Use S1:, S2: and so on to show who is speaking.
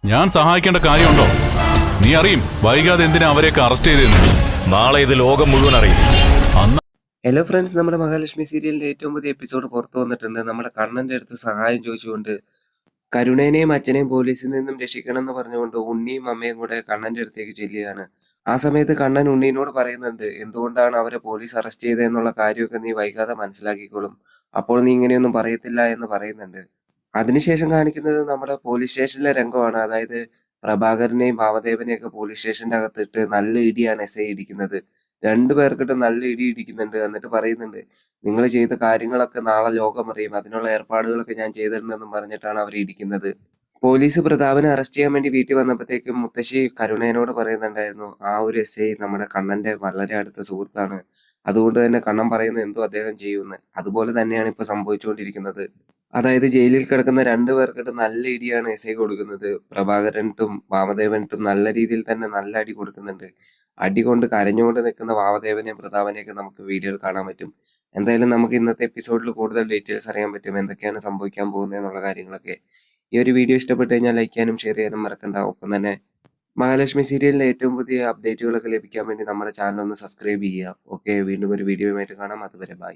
S1: ഞാൻ സഹായിക്കേണ്ട കാര്യമുണ്ടോ? നീ അറിയും വൈകാതെ എന്തിനാ അവരെയൊക്കെ അറസ്റ്റ് ചെയ്തെന്ന്.
S2: നാളെ ഇത് ലോകം മുഴുവൻ അറിയും.
S3: ഹലോ ഫ്രണ്ട്സ്, നമ്മുടെ മഹാലക്ഷ്മി സീരിയലിന്റെ ഏറ്റവും പുതിയ എപ്പിസോഡ് പുറത്തു വന്നിട്ടുണ്ട്. നമ്മുടെ കണ്ണന്റെ അടുത്ത് സഹായം ചോദിച്ചുകൊണ്ട് കരുണേനെയും അച്ഛനെയും പോലീസിൽ നിന്നും രക്ഷിക്കണം എന്ന് പറഞ്ഞുകൊണ്ട് ഉണ്ണിയും അമ്മയും കൂടെ കണ്ണന്റെ അടുത്തേക്ക് ചെല്ലുകയാണ്. ആ സമയത്ത് കണ്ണൻ ഉണ്ണീനോട് പറയുന്നുണ്ട്, എന്തുകൊണ്ടാണ് അവരെ പോലീസ് അറസ്റ്റ് ചെയ്തതെന്നുള്ള കാര്യമൊക്കെ നീ വൈകാതെ മനസ്സിലാക്കിക്കോളും, അപ്പോൾ നീ ഇങ്ങനെയൊന്നും പറയത്തില്ല എന്ന് പറയുന്നുണ്ട്. അതിനുശേഷം കാണിക്കുന്നത് നമ്മുടെ പോലീസ് സ്റ്റേഷനിലെ രംഗമാണ്. അതായത് പ്രഭാകരനെയും ഭാവദേവനെയൊക്കെ പോലീസ് സ്റ്റേഷന്റെ അകത്തിട്ട് നല്ല ഇടിയാണ് എസ്.ഐ ഇടിക്കുന്നത്. രണ്ടുപേർക്കിട്ട് നല്ല ഇടി ഇടിക്കുന്നുണ്ട്. എന്നിട്ട് പറയുന്നുണ്ട്, നിങ്ങൾ ചെയ്ത കാര്യങ്ങളൊക്കെ നാളെ ലോകം അറിയും, അതിനുള്ള ഏർപ്പാടുകളൊക്കെ ഞാൻ ചെയ്തിട്ടുണ്ടെന്നും പറഞ്ഞിട്ടാണ് അവർ ഇരിക്കുന്നത്. പോലീസ് പ്രതാപനെ അറസ്റ്റ് ചെയ്യാൻ വേണ്ടി വീട്ടിൽ വന്നപ്പോഴത്തേക്കും മുത്തശ്ശി കരുണേനോട് പറയുന്നുണ്ടായിരുന്നു, ആ ഒരു എസ്.ഐ നമ്മുടെ കണ്ണന്റെ വളരെ അടുത്ത സുഹൃത്താണ്, അതുകൊണ്ട് തന്നെ കണ്ണൻ പറയുന്നത് എന്തോ അദ്ദേഹം ചെയ്യുമെന്ന്. അതുപോലെ തന്നെയാണ് ഇപ്പൊ സംഭവിച്ചുകൊണ്ടിരിക്കുന്നത്. അതായത് ജയിലിൽ കിടക്കുന്ന രണ്ടുപേർക്കിട്ട് നല്ല ഇടിയാണ് എസ്.ഐ കൊടുക്കുന്നത്. പ്രഭാകരനിട്ടും വാമദേവനിട്ടും നല്ല രീതിയിൽ തന്നെ നല്ല അടി കൊടുക്കുന്നുണ്ട്. അടി കൊണ്ട് കരഞ്ഞുകൊണ്ട് നിൽക്കുന്ന വാമദേവനെയും പ്രതാപനെയൊക്കെ നമുക്ക് വീഡിയോയിൽ കാണാൻ പറ്റും. എന്തായാലും നമുക്ക് ഇന്നത്തെ എപ്പിസോഡിൽ കൂടുതൽ ഡീറ്റെയിൽസ് അറിയാൻ പറ്റും, എന്തൊക്കെയാണ് സംഭവിക്കാൻ പോകുന്നത് എന്നുള്ള കാര്യങ്ങളൊക്കെ. ഈ ഒരു വീഡിയോ ഇഷ്ടപ്പെട്ട് കഴിഞ്ഞാൽ ലൈക്ക് ചെയ്യാനും ഷെയർ ചെയ്യാനും മറക്കണ്ട. ഒപ്പം തന്നെ മഹാലക്ഷ്മി സീരിയലിലെ ഏറ്റവും പുതിയ അപ്ഡേറ്റുകളൊക്കെ ലഭിക്കാൻ വേണ്ടി നമ്മുടെ ചാനൽ ഒന്ന് സബ്സ്ക്രൈബ് ചെയ്യുക. ഓക്കെ, വീണ്ടും ഒരു വീഡിയോയുമായിട്ട് കാണാം. അതുവരെ ബൈ.